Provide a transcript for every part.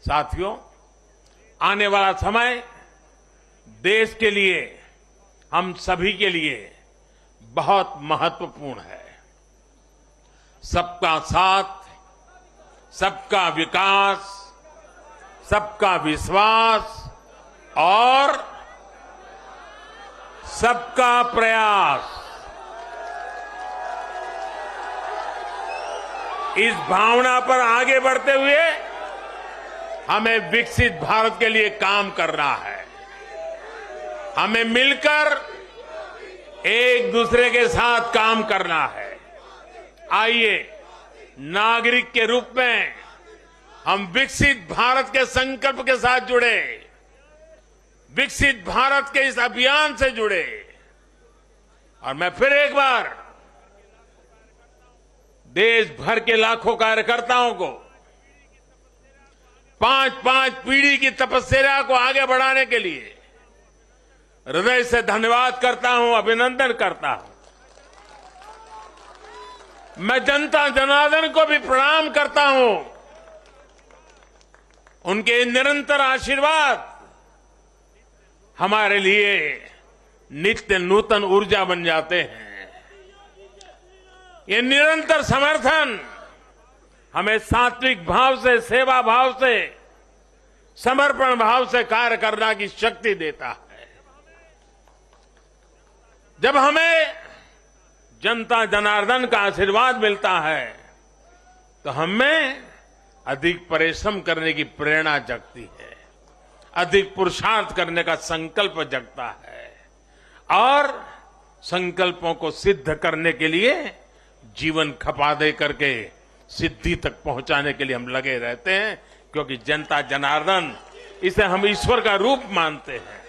साथियों, आने वाला समय देश के लिए, हम सभी के लिए बहुत महत्वपूर्ण है। सबका साथ, सबका विकास, सबका विश्वास और सबका प्रयास, इस भावना पर आगे बढ़ते हुए हमें विकसित भारत के लिए काम करना है। हमें मिलकर एक दूसरे के साथ काम करना है। आइए, नागरिक के रूप में हम विकसित भारत के संकल्प के साथ जुड़े, विकसित भारत के इस अभियान से जुड़े। और मैं फिर एक बार देश भर के लाखों कार्यकर्ताओं को 5-5 पीढ़ी की तपस्या को आगे बढ़ाने के लिए हृदय से धन्यवाद करता हूं, अभिनंदन करता हूं। मैं जनता जनार्दन को भी प्रणाम करता हूं। उनके निरंतर आशीर्वाद हमारे लिए नित्य नूतन ऊर्जा बन जाते हैं। ये निरंतर समर्थन हमें सात्विक भाव से, सेवा भाव से, समर्पण भाव से कार्य करने की शक्ति देता है। जब हमें जनता जनार्दन का आशीर्वाद मिलता है तो हमें अधिक परिश्रम करने की प्रेरणा जगती है, अधिक पुरुषार्थ करने का संकल्प जगता है और संकल्पों को सिद्ध करने के लिए जीवन खपा दे करके सिद्धि तक पहुंचाने के लिए हम लगे रहते हैं, क्योंकि जनता जनार्दन, इसे हम ईश्वर का रूप मानते हैं।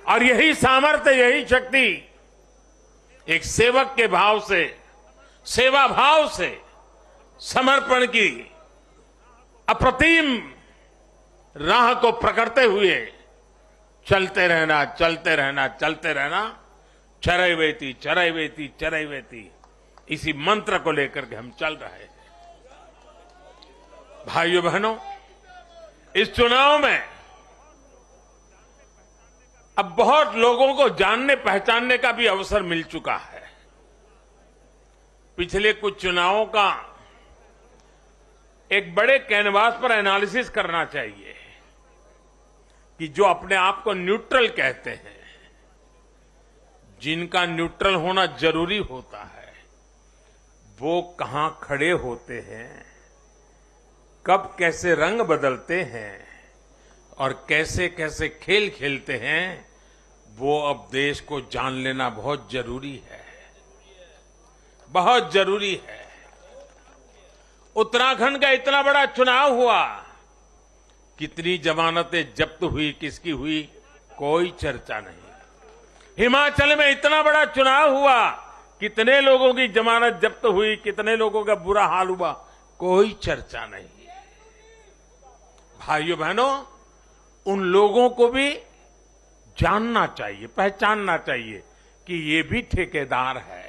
और यही सामर्थ्य, यही शक्ति एक सेवक के भाव से, सेवा भाव से, समर्पण की अप्रतिम राह को पकड़ते हुए चलते रहना, चलते रहना, चलते रहना, चरैवेति चरैवेति चरैवेति, इसी मंत्र को लेकर के हम चल रहे हैं। भाइयों बहनों, इस चुनाव में अब बहुत लोगों को जानने पहचानने का भी अवसर मिल चुका है। पिछले कुछ चुनावों का एक बड़े कैनवास पर एनालिसिस करना चाहिए कि जो अपने आप को न्यूट्रल कहते हैं, जिनका न्यूट्रल होना जरूरी होता है, वो कहां खड़े होते हैं, कब कैसे रंग बदलते हैं और कैसे कैसे खेल खेलते हैं, वो अब देश को जान लेना बहुत जरूरी है, बहुत जरूरी है। उत्तराखंड का इतना बड़ा चुनाव हुआ, कितनी जमानतें जब्त हुई, किसकी हुई, कोई चर्चा नहीं। हिमाचल में इतना बड़ा चुनाव हुआ, कितने लोगों की जमानत जब्त हुई, कितने लोगों का बुरा हाल हुआ, कोई चर्चा नहीं। भाइयों बहनों, उन लोगों को भी जानना चाहिए, पहचानना चाहिए कि ये भी ठेकेदार है,